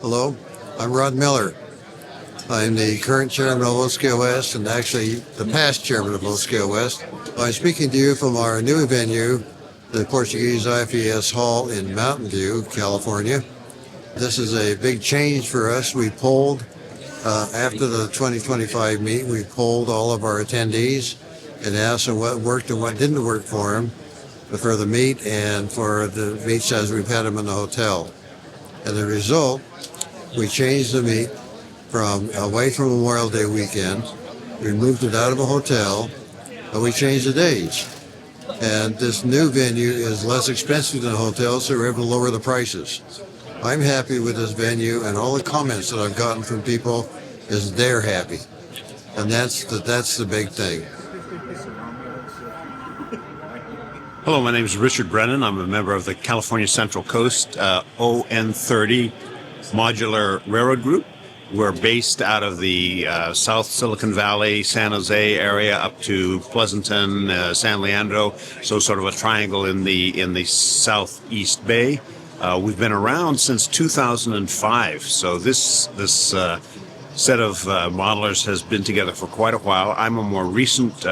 Hello, I'm Rod Miller. I'm the current chairman of O-Scale West and actually the past chairman of O-Scale West. I'm speaking to you from our new venue, the Portuguese IFES Hall in Mountain View, California. This is a big change for us. We polled, after the 2025 meet, we polled all of our attendees and asked them what worked and what didn't work for them for the meet and for the meets as we've had them in the hotel. And the result, we changed the meet from away from Memorial Day weekend. We moved it out of a hotel, but we changed the days. And this new venue is less expensive than a hotel, so we're able to lower the prices. I'm happy with this venue, and all the comments that I've gotten from people is they're happy. And that's the big thing. Hello, my name is Richard Brennan. I'm a member of the California Central Coast ON30 Modular Railroad Group. We're based out of the South Silicon Valley, San Jose area up to Pleasanton, San Leandro, so sort of a triangle in the Southeast Bay. We've been around since 2005, so this set of modelers has been together for quite a while. I'm a more recent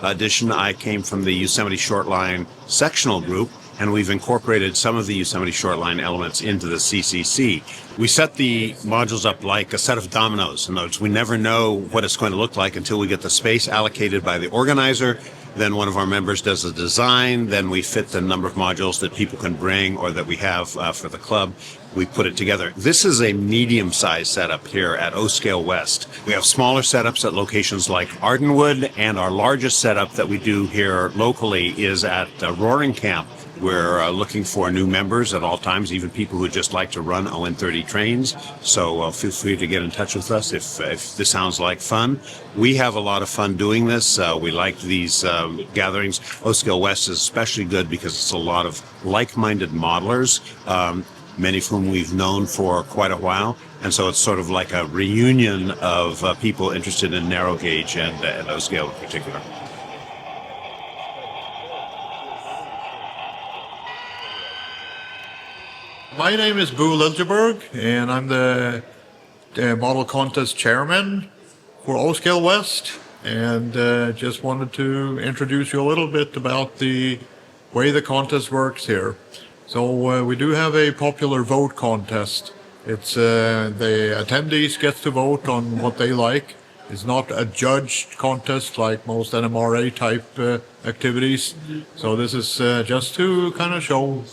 addition. I came from the Yosemite Shortline sectional group, and we've incorporated some of the Yosemite Shortline elements into the CCC. We set the modules up like a set of dominoes. In other words, we never know what it's going to look like until we get the space allocated by the organizer. Then one of our members does the design. Then we fit the number of modules that people can bring or that we have for the club. We put it together. This is a medium-sized setup here at O-Scale West. We have smaller setups at locations like Ardenwood, and our largest setup that we do here locally is at Roaring Camp. We're looking for new members at all times, even people who just like to run ON30 trains. So feel free to get in touch with us if this sounds like fun. We have a lot of fun doing this. We like these gatherings. O-Scale West is especially good because it's a lot of like-minded modelers, many of whom we've known for quite a while. And so it's sort of like a reunion of people interested in narrow gauge and O-Scale in particular. My name is Bo Liljeberg, and I'm the model contest chairman for O-Scale West, and just wanted to introduce you a little bit about the way the contest works here. So we do have a popular vote contest. It's the attendees get to vote on what they like. It's not a judged contest like most NMRA type activities. So this is just to kind of show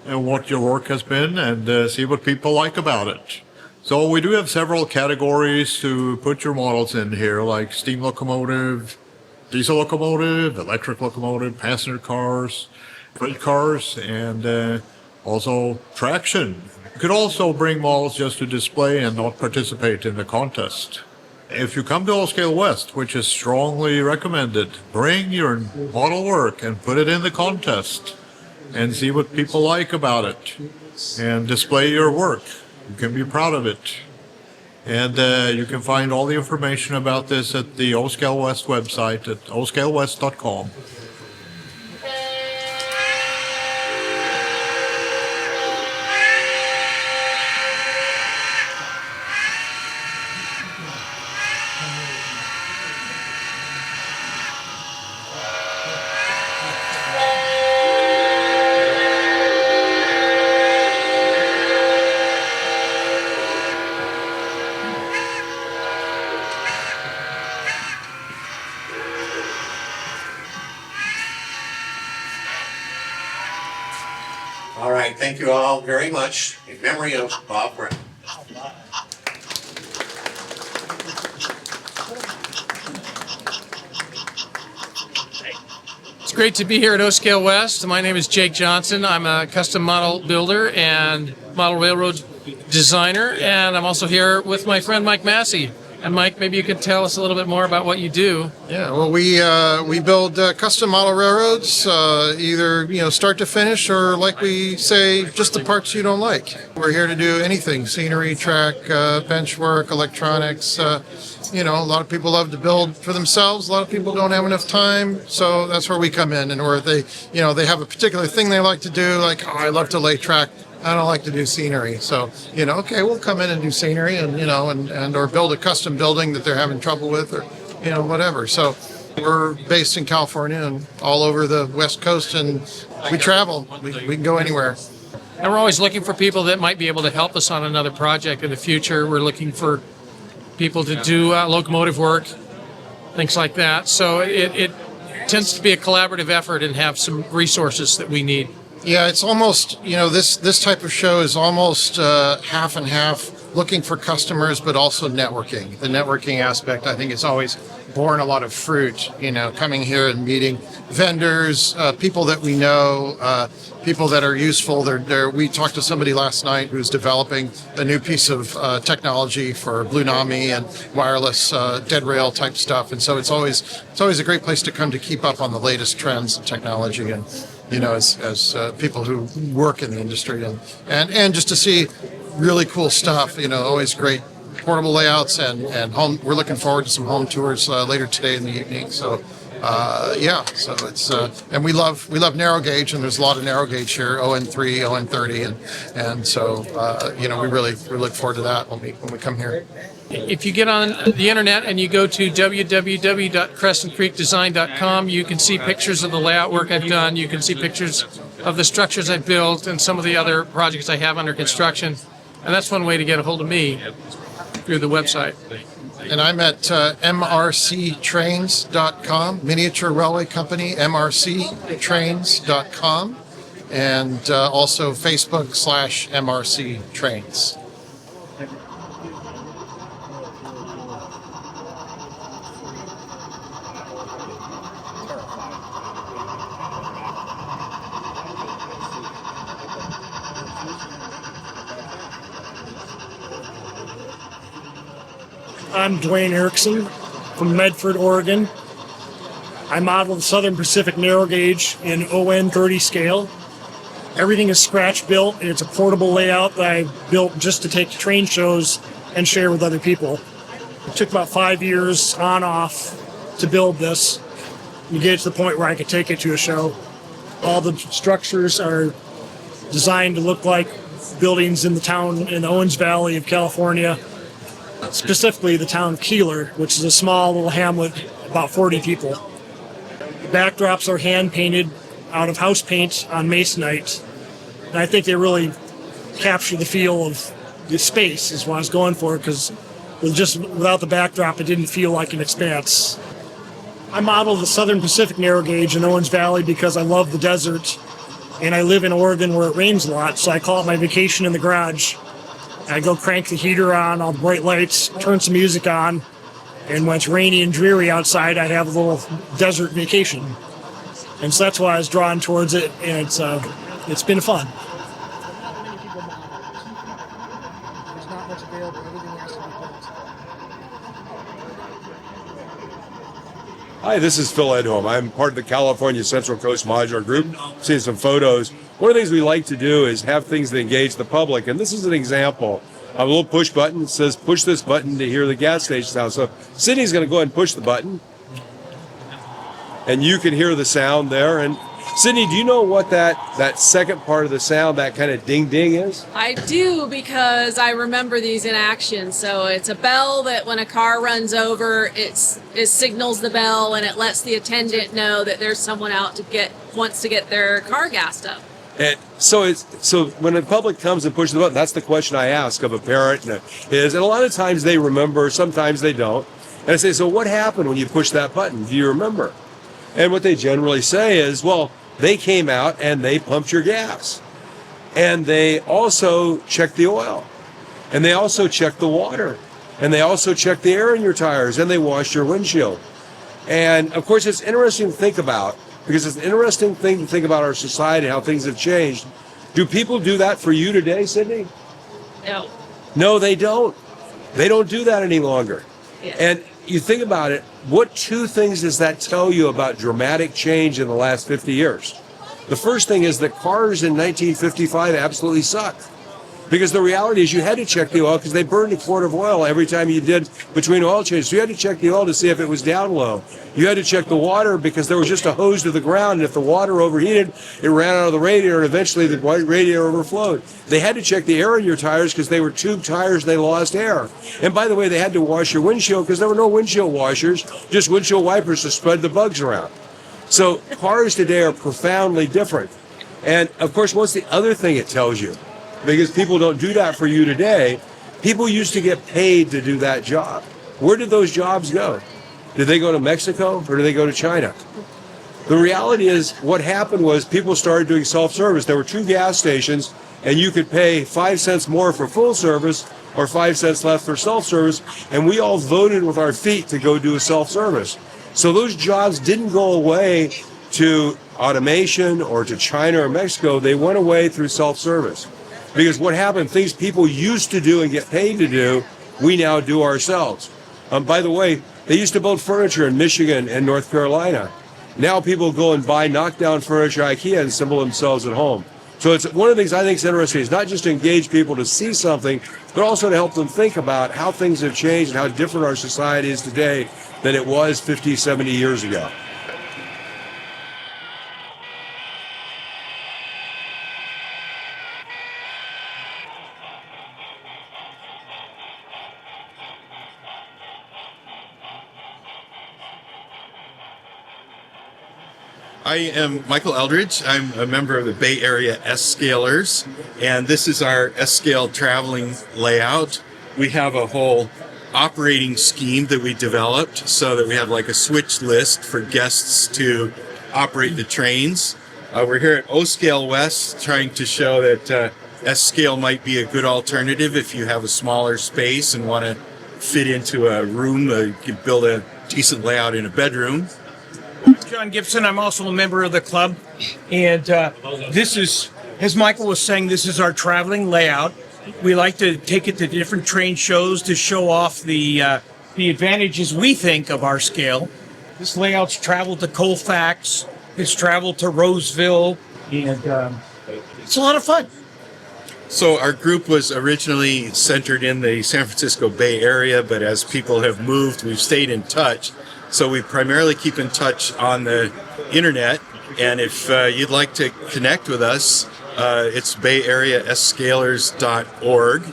what your work has been and see what people like about it. So we do have several categories to put your models in here, like steam locomotive, diesel locomotive, electric locomotive, passenger cars, freight cars, and also traction. You could also bring models just to display and not participate in the contest. If you come to O-Scale West, which is strongly recommended, bring your model work and put it in the contest and see what people like about it and display your work. You can be proud of it. And you can find all the information about this at the O-Scale West website at oscalewest.com. All right, thank you all very much. In memory of Bob Brown. It's great to be here at O-Scale West. My name is Jake Johnson. I'm a custom model builder and model railroad designer, and I'm also here with my friend Mike Massey. And Mike, maybe you could tell us a little bit more about what you do. Yeah, well, we build custom model railroads, either start to finish, or like we say, just the parts you don't like. We're here to do anything: scenery, track, bench work, electronics. A lot of people love to build for themselves. A lot of people don't have enough time, so that's where we come in. And where they have a particular thing they like to do, like I love to lay track I don't like to do scenery. So, okay, we'll come in and do scenery and or build a custom building that they're having trouble with or, whatever. So we're based in California and all over the West Coast, and we travel. We can go anywhere. And we're always looking for people that might be able to help us on another project in the future. We're looking for people to do locomotive work, things like that. So it tends to be a collaborative effort and have some resources that we need. Yeah, it's almost, this type of show is almost half and half, looking for customers, but also networking. The networking aspect, I think, is always borne a lot of fruit, coming here and meeting vendors, people that we know, people that are useful. We talked to somebody last night who's developing a new piece of technology for Blue Nami and wireless dead rail type stuff. And so it's always a great place to come to keep up on the latest trends and technology, and as people who work in the industry, and just to see really cool stuff, always great portable layouts and home. We're looking forward to some home tours later today in the evening. So so it's and we love narrow gauge, and there's a lot of narrow gauge here, ON3, ON30, and so we really look forward to that when we come here. If you get on the internet and you go to www.crescentcreekdesign.com, you can see pictures of the layout work I've done. You can see pictures of the structures I've built and some of the other projects I have under construction. And that's one way to get a hold of me, through the website. And I'm at mrctrains.com, miniature railway company, mrctrains.com, and also Facebook/mrctrains. I'm Dwayne Ericson from Medford, Oregon. I model the Southern Pacific narrow gauge in ON30 scale. Everything is scratch built, and it's a portable layout that I built just to take to train shows and share with other people. It took about 5 years on off to build this. You get it to the point where I could take it to a show. All the structures are designed to look like buildings in the town in the Owens Valley of California. Specifically the town of Keeler, which is a small little hamlet, about 40 people. The backdrops are hand painted out of house paint on masonite, and I think they really capture the feel of the space is what I was going for, because without the backdrop it didn't feel like an expanse. I modeled the Southern Pacific narrow gauge in Owens Valley because I love the desert, and I live in Oregon where it rains a lot, so I call it my vacation in the garage. I go crank the heater on, all the bright lights, turn some music on, and when it's rainy and dreary outside, I have a little desert vacation. And so that's why I was drawn towards it, and it's been fun. Hi, this is Phil Edome. I'm part of the California Central Coast Modular Group. Seeing some photos. One of the things we like to do is have things that engage the public, and this is an example of a little push button that says push this button to hear the gas station sound. So Sydney's going to go ahead and push the button, and you can hear the sound there. And Sydney, do you know what that second part of the sound, that kind of ding ding is? I do, because I remember these in action. So it's a bell that when a car runs over, it signals the bell, and it lets the attendant know that there's someone out wants to get their car gassed up. And so when the public comes and pushes the button, that's the question I ask of a parent, and a lot of times they remember, sometimes they don't. And I say, so what happened when you pushed that button? Do you remember? And what they generally say is, well, they came out and they pumped your gas. And they also checked the oil. And they also checked the water. And they also checked the air in your tires, and they washed your windshield. And of course, it's interesting to think about, because it's an interesting thing to think about our society, how things have changed. Do people do that for you today, Sydney? No. No, they don't. They don't do that any longer. Yes. And you think about it, what two things does that tell you about dramatic change in the last 50 years? The first thing is that cars in 1955 absolutely sucked. Because the reality is you had to check the oil because they burned a quart of oil every time you did between oil changes. So you had to check the oil to see if it was down low. You had to check the water because there was just a hose to the ground. And if the water overheated, it ran out of the radiator and eventually the radiator overflowed. They had to check the air in your tires because they were tube tires. They lost air. And by the way, they had to wash your windshield because there were no windshield washers, just windshield wipers to spread the bugs around. So cars today are profoundly different. And of course, what's the other thing it tells you? Because people don't do that for you today. People used to get paid to do that job. Where did those jobs go? Did they go to Mexico or did they go to China? The reality is what happened was people started doing self-service. There were 2 gas stations and you could pay 5 cents more for full service or 5 cents less for self-service. And we all voted with our feet to go do a self-service. So those jobs didn't go away to automation or to China or Mexico. They went away through self-service. Because what happened, things people used to do and get paid to do, we now do ourselves. By the way, they used to build furniture in Michigan and North Carolina. Now people go and buy knockdown furniture at IKEA and assemble themselves at home. So it's one of the things I think is interesting is not just to engage people to see something, but also to help them think about how things have changed and how different our society is today than it was 50, 70 years ago. I am Michael Eldridge. I'm a member of the Bay Area Esscalers, and this is our S-scale traveling layout. We have a whole operating scheme that we developed so that we have like a switch list for guests to operate the trains. We're here at O-scale West trying to show that S-scale might be a good alternative if you have a smaller space and want to fit into a room. You can build a decent layout in a bedroom. John Gibson. I'm also a member of the club, and this is, as Michael was saying, this is our traveling layout. We like to take it to different train shows to show off the advantages we think of our scale. This layout's traveled to Colfax, it's traveled to Roseville, and it's a lot of fun. So our group was originally centered in the San Francisco Bay Area, but as people have moved, we've stayed in touch. So we primarily keep in touch on the internet, and if you'd like to connect with us, it's bayareaesscalers.org.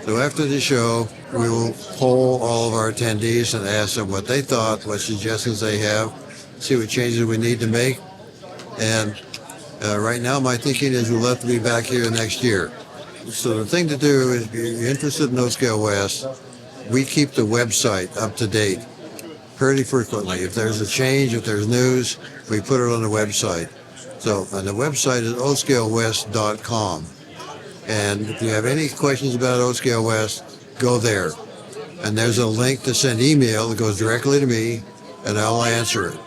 So after the show, we will poll all of our attendees and ask them what they thought, what suggestions they have, see what changes we need to make. And right now, my thinking is we'll have to be back here next year. So the thing to do is, if you're interested in O-Scale West, we keep the website up to date pretty frequently. If there's a change, if there's news, we put it on the website. So, and the website is oscalewest.com. And if you have any questions about O-Scale West, go there. And there's a link to send email that goes directly to me, and I'll answer it.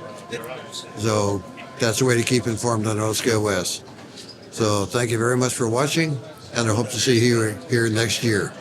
So that's the way to keep informed on O-Scale West. So thank you very much for watching, and I hope to see you here next year.